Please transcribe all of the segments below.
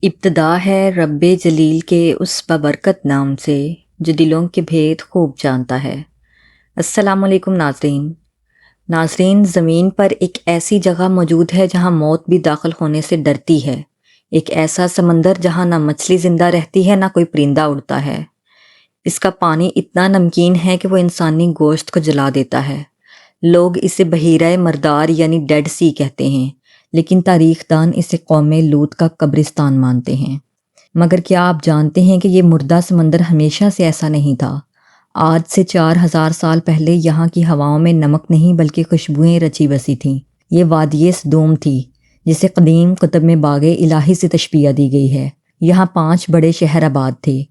ابتدا ہے رب جلیل کے اس بابرکت نام سے جو دلوں کے بھید خوب جانتا ہے۔ السلام علیکم ناظرین، زمین پر ایک ایسی جگہ موجود ہے جہاں موت بھی داخل ہونے سے ڈرتی ہے، ایک ایسا سمندر جہاں نہ مچھلی زندہ رہتی ہے نہ کوئی پرندہ اڑتا ہے۔ اس کا پانی اتنا نمکین ہے کہ وہ انسانی گوشت کو جلا دیتا ہے۔ لوگ اسے بحیرہ مردار یعنی ڈیڈ سی کہتے ہیں، لیکن تاریخ دان اسے قوم لوط کا قبرستان مانتے ہیں۔ مگر کیا آپ جانتے ہیں کہ یہ مردہ سمندر ہمیشہ سے ایسا نہیں تھا؟ آج سے 4000 سال پہلے یہاں کی ہواؤں میں نمک نہیں بلکہ خوشبوئیں رچی بسی تھیں۔ یہ وادی سدوم تھی، جسے قدیم کتب میں باغ الہی سے تشبیہ دی گئی ہے۔ یہاں 5 بڑے شہر آباد تھے: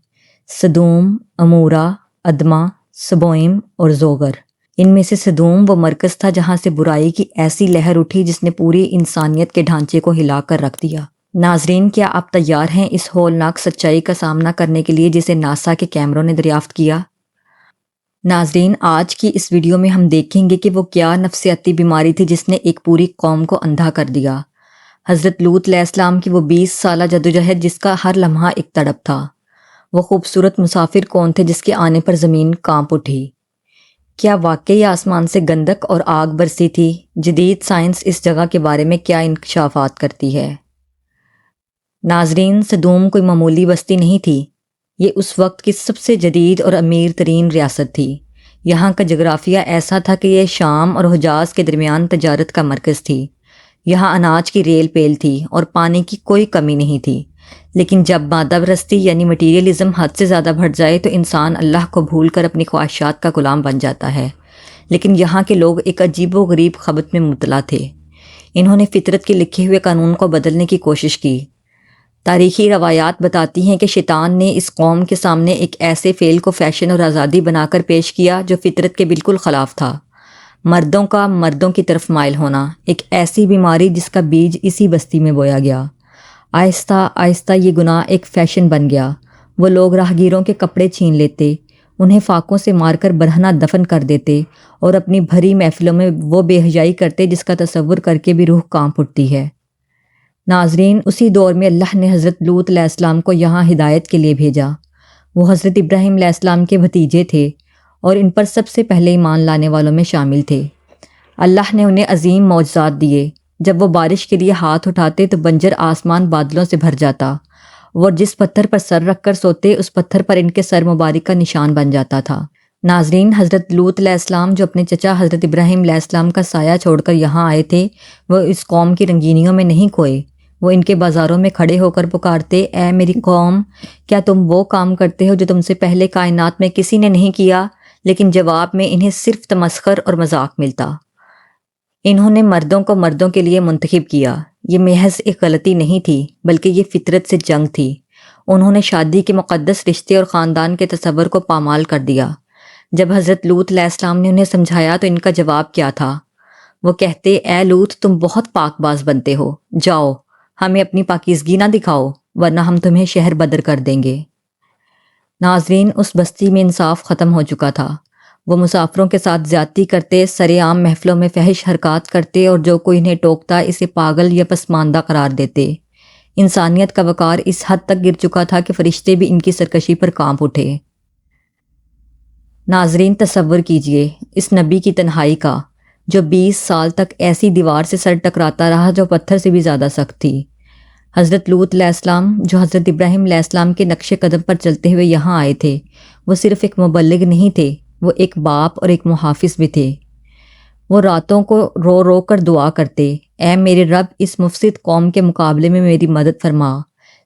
سدوم، امورا، ادما، سبوئم اور زوگر۔ ان میں سے سدوم وہ مرکز تھا جہاں سے برائی کی ایسی لہر اٹھی جس نے پوری انسانیت کے ڈھانچے کو ہلا کر رکھ دیا۔ ناظرین، کیا آپ تیار ہیں اس ہولناک سچائی کا سامنا کرنے کے لیے جسے ناسا کے کیمروں نے دریافت کیا؟ ناظرین، آج کی اس ویڈیو میں ہم دیکھیں گے کہ وہ کیا نفسیاتی بیماری تھی جس نے ایک پوری قوم کو اندھا کر دیا۔ حضرت لوط علیہ السلام کی وہ 20 سالہ جدوجہد جس کا ہر لمحہ ایک تڑپ تھا۔ وہ خوبصورت مسافر کون تھے جس کے آنے پر زمین کانپ اٹھی؟ کیا واقعی آسمان سے گندک اور آگ برسی تھی؟ جدید سائنس اس جگہ کے بارے میں کیا انکشافات کرتی ہے؟ ناظرین، سدوم کوئی معمولی بستی نہیں تھی، یہ اس وقت کی سب سے جدید اور امیر ترین ریاست تھی۔ یہاں کا جغرافیہ ایسا تھا کہ یہ شام اور حجاز کے درمیان تجارت کا مرکز تھی۔ یہاں اناج کی ریل پیل تھی اور پانی کی کوئی کمی نہیں تھی۔ لیکن جب مادہ پرستی یعنی مٹیریلزم حد سے زیادہ بڑھ جائے تو انسان اللہ کو بھول کر اپنی خواہشات کا غلام بن جاتا ہے۔ لیکن یہاں کے لوگ ایک عجیب و غریب خبت میں مبتلا تھے۔ انہوں نے فطرت کے لکھے ہوئے قانون کو بدلنے کی کوشش کی۔ تاریخی روایات بتاتی ہیں کہ شیطان نے اس قوم کے سامنے ایک ایسے فعل کو فیشن اور آزادی بنا کر پیش کیا جو فطرت کے بالکل خلاف تھا: مردوں کا مردوں کی طرف مائل ہونا، ایک ایسی بیماری جس کا بیج اسی بستی میں بویا گیا۔ آہستہ آہستہ یہ گناہ ایک فیشن بن گیا۔ وہ لوگ راہگیروں کے کپڑے چھین لیتے، انہیں فاقوں سے مار کر برہنہ دفن کر دیتے اور اپنی بھری محفلوں میں وہ بے حیائی کرتے جس کا تصور کر کے بھی روح کانپ اٹھتی ہے۔ ناظرین، اسی دور میں اللہ نے حضرت لوط علیہ السلام کو یہاں ہدایت کے لیے بھیجا۔ وہ حضرت ابراہیم علیہ السلام کے بھتیجے تھے اور ان پر سب سے پہلے ایمان لانے والوں میں شامل تھے۔ اللہ نے انہیں عظیم معجزات دیے۔ جب وہ بارش کے لیے ہاتھ اٹھاتے تو بنجر آسمان بادلوں سے بھر جاتا، اور جس پتھر پر سر رکھ کر سوتے اس پتھر پر ان کے سر مبارک کا نشان بن جاتا تھا۔ ناظرین، حضرت لوط علیہ السلام جو اپنے چچا حضرت ابراہیم علیہ السلام کا سایہ چھوڑ کر یہاں آئے تھے، وہ اس قوم کی رنگینیوں میں نہیں کھوئے۔ وہ ان کے بازاروں میں کھڑے ہو کر پکارتے: اے میری قوم، کیا تم وہ کام کرتے ہو جو تم سے پہلے کائنات میں کسی نے نہیں کیا؟ لیکن جواب میں انہیں صرف تمسخر اور مذاق ملتا۔ انہوں نے مردوں کو مردوں کے لیے منتخب کیا۔ یہ محض ایک غلطی نہیں تھی بلکہ یہ فطرت سے جنگ تھی۔ انہوں نے شادی کے مقدس رشتے اور خاندان کے تصور کو پامال کر دیا۔ جب حضرت لوط علیہ السلام نے انہیں سمجھایا تو ان کا جواب کیا تھا؟ وہ کہتے: اے لوط، تم بہت پاک باز بنتے ہو، جاؤ ہمیں اپنی پاکیزگی نہ دکھاؤ ورنہ ہم تمہیں شہر بدر کر دیں گے۔ ناظرین، اس بستی میں انصاف ختم ہو چکا تھا۔ وہ مسافروں کے ساتھ زیادتی کرتے، سرے عام محفلوں میں فحش حرکات کرتے اور جو کوئی انہیں ٹوکتا اسے پاگل یا پسماندہ قرار دیتے۔ انسانیت کا وقار اس حد تک گر چکا تھا کہ فرشتے بھی ان کی سرکشی پر کانپ اٹھے۔ ناظرین، تصور کیجئے اس نبی کی تنہائی کا جو 20 سال تک ایسی دیوار سے سر ٹکراتا رہا جو پتھر سے بھی زیادہ سخت تھی۔ حضرت لوط علیہ السلام جو حضرت ابراہیم علیہ السلام کے نقش قدم پر چلتے ہوئے یہاں آئے تھے، وہ صرف ایک مبلغ نہیں تھے، وہ ایک باپ اور ایک محافظ بھی تھے۔ وہ راتوں کو رو رو کر دعا کرتے: اے میرے رب، اس مفسد قوم کے مقابلے میں میری مدد فرما۔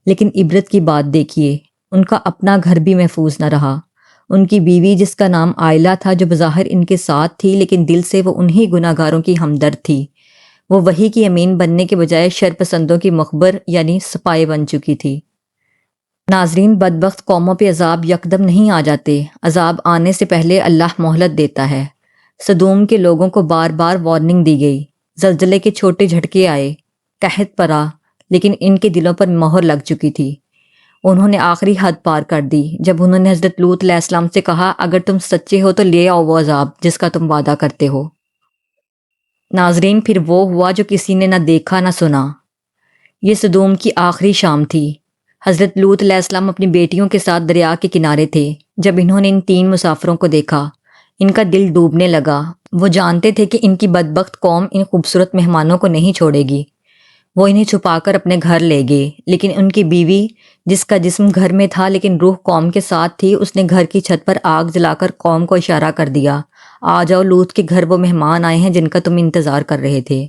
لیکن عبرت کی بات دیکھیے، ان کا اپنا گھر بھی محفوظ نہ رہا۔ ان کی بیوی جس کا نام عائلہ تھا، جو بظاہر ان کے ساتھ تھی لیکن دل سے وہ انہی گناہ گاروں کی ہمدرد تھی، وہ وحی کی امین بننے کے بجائے شر پسندوں کی مخبر یعنی سپاہی بن چکی تھی۔ ناظرین، بدبخت قوموں پہ عذاب یکدم نہیں آ جاتے، عذاب آنے سے پہلے اللہ مہلت دیتا ہے۔ سدوم کے لوگوں کو بار بار وارننگ دی گئی، زلزلے کے چھوٹے جھٹکے آئے، قحط پڑا، لیکن ان کے دلوں پر مہر لگ چکی تھی۔ انہوں نے آخری حد پار کر دی جب انہوں نے حضرت لوط علیہ السلام سے کہا: اگر تم سچے ہو تو لے آؤ وہ عذاب جس کا تم وعدہ کرتے ہو۔ ناظرین، پھر وہ ہوا جو کسی نے نہ دیکھا نہ سنا۔ یہ سدوم کی آخری شام تھی۔ حضرت لوط علیہ السلام اپنی بیٹیوں کے ساتھ دریا کے کنارے تھے جب انہوں نے ان 3 مسافروں کو دیکھا۔ ان کا دل ڈوبنے لگا۔ وہ جانتے تھے کہ ان کی بدبخت قوم ان خوبصورت مہمانوں کو نہیں چھوڑے گی۔ وہ انہیں چھپا کر اپنے گھر لے گئے، لیکن ان کی بیوی جس کا جسم گھر میں تھا لیکن روح قوم کے ساتھ تھی، اس نے گھر کی چھت پر آگ جلا کر قوم کو اشارہ کر دیا، آ جاؤ، لوط کے گھر وہ مہمان آئے ہیں جن کا تم انتظار کر رہے تھے۔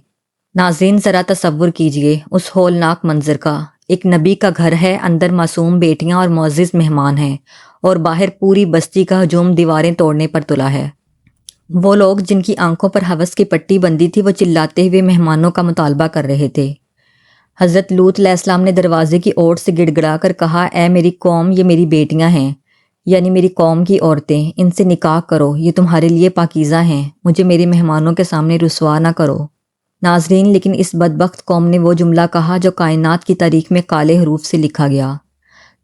ناظرین ذرا تصور کیجئے اس ہولناک منظر کا۔ ایک نبی کا گھر ہے، اندر معصوم بیٹیاں اور معزز مہمان ہیں، اور باہر پوری بستی کا ہجوم دیواریں توڑنے پر تلا ہے۔ وہ لوگ جن کی آنکھوں پر ہوس کی پٹی بندھی تھی وہ چلاتے ہوئے مہمانوں کا مطالبہ کر رہے تھے۔ حضرت لوط علیہ السلام نے دروازے کی اوٹ سے گڑ گڑا کر کہا، اے میری قوم، یہ میری بیٹیاں ہیں، یعنی میری قوم کی عورتیں، ان سے نکاح کرو، یہ تمہارے لیے پاکیزہ ہیں، مجھے میرے مہمانوں کے سامنے رسوا نہ کرو۔ ناظرین، لیکن اس بدبخت قوم نے وہ جملہ کہا جو کائنات کی تاریخ میں کالے حروف سے لکھا گیا،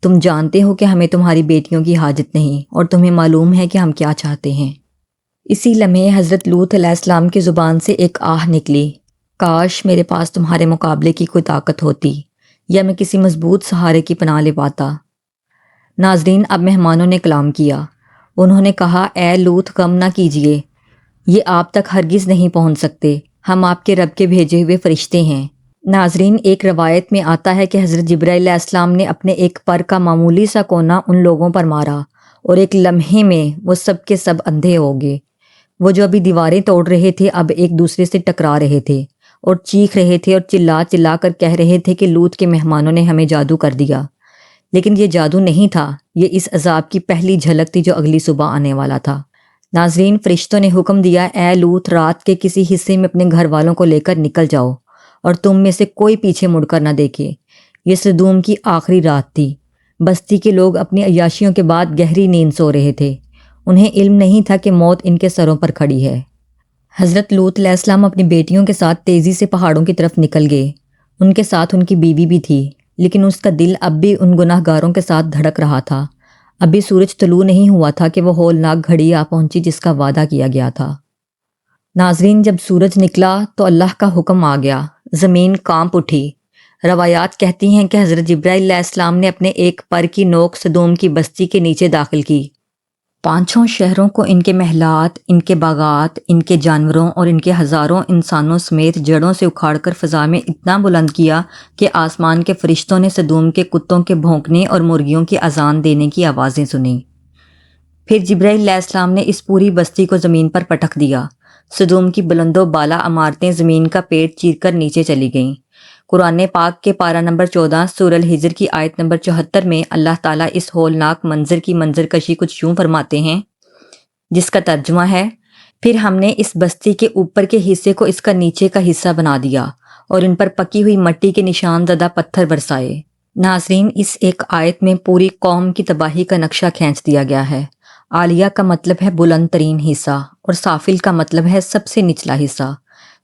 تم جانتے ہو کہ ہمیں تمہاری بیٹیوں کی حاجت نہیں، اور تمہیں معلوم ہے کہ ہم کیا چاہتے ہیں۔ اسی لمحے حضرت لوط علیہ السلام کی زبان سے ایک آہ نکلی، کاش میرے پاس تمہارے مقابلے کی کوئی طاقت ہوتی، یا میں کسی مضبوط سہارے کی پناہ لے پاتا۔ ناظرین، اب مہمانوں نے کلام کیا۔ انہوں نے کہا، اے لوط، غم نہ کیجیے، یہ آپ تک ہرگز نہیں پہنچ سکتے، ہم آپ کے رب کے بھیجے ہوئے فرشتے ہیں۔ ناظرین، ایک روایت میں آتا ہے کہ حضرت جبرائیل علیہ السلام نے اپنے ایک پر کا معمولی سا کونا ان لوگوں پر مارا، اور ایک لمحے میں وہ سب کے سب اندھے ہو گئے۔ وہ جو ابھی دیواریں توڑ رہے تھے اب ایک دوسرے سے ٹکرا رہے تھے اور چیخ رہے تھے اور چلا چلا کر کہہ رہے تھے کہ لوط کے مہمانوں نے ہمیں جادو کر دیا۔ لیکن یہ جادو نہیں تھا، یہ اس عذاب کی پہلی جھلک تھی جو اگلی صبح آنے والا تھا۔ ناظرین، فرشتوں نے حکم دیا، اے لوط، رات کے کسی حصے میں اپنے گھر والوں کو لے کر نکل جاؤ، اور تم میں سے کوئی پیچھے مڑ کر نہ دیکھے۔ یہ سدوم کی آخری رات تھی۔ بستی کے لوگ اپنی عیاشیوں کے بعد گہری نیند سو رہے تھے۔ انہیں علم نہیں تھا کہ موت ان کے سروں پر کھڑی ہے۔ حضرت لوط علیہ السلام اپنی بیٹیوں کے ساتھ تیزی سے پہاڑوں کی طرف نکل گئے۔ ان کے ساتھ ان کی بیوی بھی تھی، لیکن اس کا دل اب بھی ان گناہ گاروں کے ساتھ دھڑک رہا تھا۔ ابھی سورج طلوع نہیں ہوا تھا کہ وہ ہولناک گھڑی آ پہنچی جس کا وعدہ کیا گیا تھا۔ ناظرین، جب سورج نکلا تو اللہ کا حکم آ گیا، زمین کانپ اٹھی۔ روایات کہتی ہیں کہ حضرت جبرائیل علیہ السلام نے اپنے ایک پر کی نوک سدوم کی بستی کے نیچے داخل کی۔ 5 شہروں کو، ان کے محلات، ان کے باغات، ان کے جانوروں اور ان کے ہزاروں انسانوں سمیت جڑوں سے اکھاڑ کر فضا میں اتنا بلند کیا کہ آسمان کے فرشتوں نے سدوم کے کتوں کے بھونکنے اور مرغیوں کی اذان دینے کی آوازیں سنیں۔ پھر جبرائیل علیہ السلام نے اس پوری بستی کو زمین پر پٹک دیا۔ سدوم کی بلند و بالا عمارتیں زمین کا پیٹ چیر کر نیچے چلی گئیں۔ قرآن پاک کے پارہ نمبر 14 سورہ الحجر کی آیت نمبر 74 میں اللہ تعالیٰ اس ہولناک منظر کی منظر کشی کچھ یوں فرماتے ہیں، جس کا ترجمہ ہے، پھر ہم نے اس بستی کے اوپر کے حصے کو اس کا نیچے کا حصہ بنا دیا اور ان پر پکی ہوئی مٹی کے نشان زدہ پتھر برسائے۔ ناظرین، اس ایک آیت میں پوری قوم کی تباہی کا نقشہ کھینچ دیا گیا ہے۔ عالیہ کا مطلب ہے بلند ترین حصہ، اور سافل کا مطلب ہے سب سے نچلا حصہ۔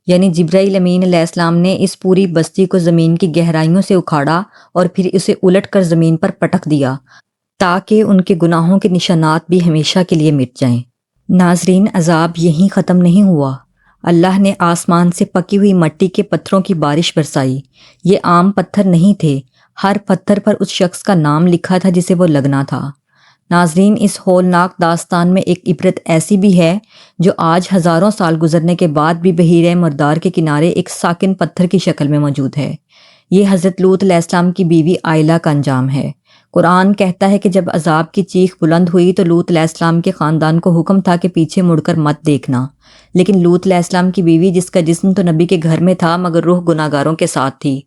یعنی جبرائیل امین علیہ السلام نے اس پوری بستی کو زمین کی گہرائیوں سے اکھاڑا اور پھر اسے الٹ کر زمین پر پٹک دیا تاکہ ان کے گناہوں کے نشانات بھی ہمیشہ کے لیے مٹ جائیں۔ ناظرین، عذاب یہیں ختم نہیں ہوا۔ اللہ نے آسمان سے پکی ہوئی مٹی کے پتھروں کی بارش برسائی۔ یہ عام پتھر نہیں تھے، ہر پتھر پر اس شخص کا نام لکھا تھا جسے وہ لگنا تھا۔ ناظرین، اس ہولناک داستان میں ایک عبرت ایسی بھی ہے جو آج ہزاروں سال گزرنے کے بعد بھی بحیرہ مردار کے کنارے ایک ساکن پتھر کی شکل میں موجود ہے۔ یہ حضرت لوط علیہ السلام کی بیوی عائلہ کا انجام ہے۔ قرآن کہتا ہے کہ جب عذاب کی چیخ بلند ہوئی تو لوط علیہ السلام کے خاندان کو حکم تھا کہ پیچھے مڑ کر مت دیکھنا، لیکن لوط علیہ السلام کی بیوی، جس کا جسم تو نبی کے گھر میں تھا مگر روح گناہ گاروں کے ساتھ تھی،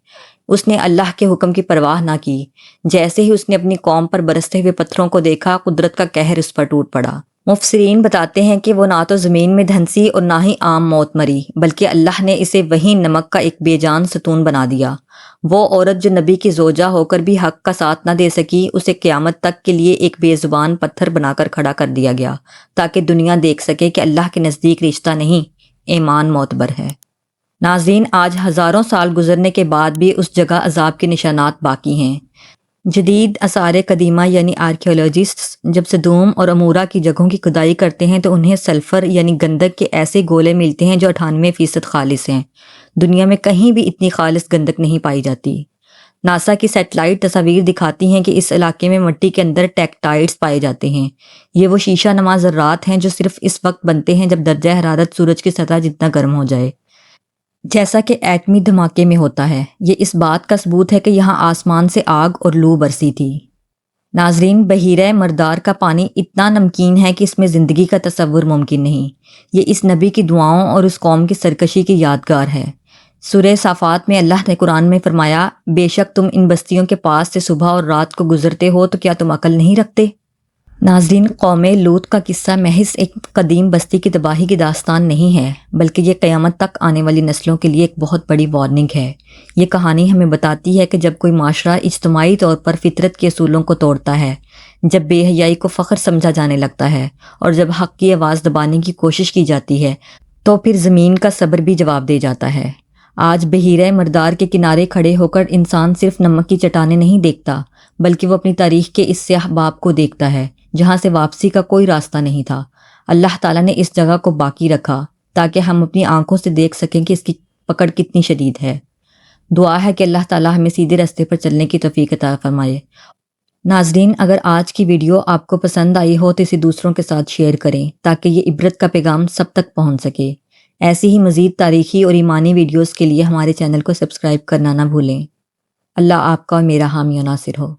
اس نے اللہ کے حکم کی پرواہ نہ کی۔ جیسے ہی اس نے اپنی قوم پر برستے ہوئے پتھروں کو دیکھا، قدرت کا قہر اس پر ٹوٹ پڑا۔ مفسرین بتاتے ہیں کہ وہ نہ تو زمین میں دھنسی اور نہ ہی عام موت مری، بلکہ اللہ نے اسے وہی نمک کا ایک بے جان ستون بنا دیا۔ وہ عورت جو نبی کی زوجہ ہو کر بھی حق کا ساتھ نہ دے سکی، اسے قیامت تک کے لیے ایک بے زبان پتھر بنا کر کھڑا کر دیا گیا تاکہ دنیا دیکھ سکے کہ اللہ کے نزدیک رشتہ نہیں، ایمان معتبر ہے۔ ناظرین، آج ہزاروں سال گزرنے کے بعد بھی اس جگہ عذاب کے نشانات باقی ہیں۔ جدید آثار قدیمہ یعنی آرکیولوجسٹس جب سدوم اور عمورہ کی جگہوں کی کھدائی کرتے ہیں تو انہیں سلفر یعنی گندک کے ایسے گولے ملتے ہیں جو 98% خالص ہیں۔ دنیا میں کہیں بھی اتنی خالص گندک نہیں پائی جاتی۔ ناسا کی سیٹلائٹ تصاویر دکھاتی ہیں کہ اس علاقے میں مٹی کے اندر ٹیکٹائٹس پائے جاتے ہیں۔ یہ وہ شیشہ نما ذرات ہیں جو صرف اس وقت بنتے ہیں جب درجہ حرارت سورج کی سطح جتنا گرم ہو جائے، جیسا کہ ایٹمی دھماکے میں ہوتا ہے۔ یہ اس بات کا ثبوت ہے کہ یہاں آسمان سے آگ اور لو برسی تھی۔ ناظرین، بحیرہ مردار کا پانی اتنا نمکین ہے کہ اس میں زندگی کا تصور ممکن نہیں۔ یہ اس نبی کی دعاؤں اور اس قوم کی سرکشی کی یادگار ہے۔ سورہ صافات میں اللہ نے قرآن میں فرمایا، بے شک تم ان بستیوں کے پاس سے صبح اور رات کو گزرتے ہو تو کیا تم عقل نہیں رکھتے؟ ناظرین، قوم لوط کا قصہ محض ایک قدیم بستی کی تباہی کی داستان نہیں ہے، بلکہ یہ قیامت تک آنے والی نسلوں کے لیے ایک بہت بڑی وارننگ ہے۔ یہ کہانی ہمیں بتاتی ہے کہ جب کوئی معاشرہ اجتماعی طور پر فطرت کے اصولوں کو توڑتا ہے، جب بے حیائی کو فخر سمجھا جانے لگتا ہے اور جب حق کی آواز دبانے کی کوشش کی جاتی ہے، تو پھر زمین کا صبر بھی جواب دے جاتا ہے۔ آج بحیرہ مردار کے کنارے کھڑے ہو کر انسان صرف نمک کی چٹانیں نہیں دیکھتا، بلکہ وہ اپنی تاریخ کے اس سیاہ باب کو دیکھتا ہے جہاں سے واپسی کا کوئی راستہ نہیں تھا۔ اللہ تعالیٰ نے اس جگہ کو باقی رکھا تاکہ ہم اپنی آنکھوں سے دیکھ سکیں کہ اس کی پکڑ کتنی شدید ہے۔ دعا ہے کہ اللہ تعالیٰ ہمیں سیدھے راستے پر چلنے کی توفیق عطا فرمائے۔ ناظرین، اگر آج کی ویڈیو آپ کو پسند آئی ہو تو اسے دوسروں کے ساتھ شیئر کریں تاکہ یہ عبرت کا پیغام سب تک پہنچ سکے۔ ایسی ہی مزید تاریخی اور ایمانی ویڈیوز کے لیے ہمارے چینل کو سبسکرائب کرنا نہ بھولیں۔ اللہ آپ کا اور میرا حامی و ناصر ہو۔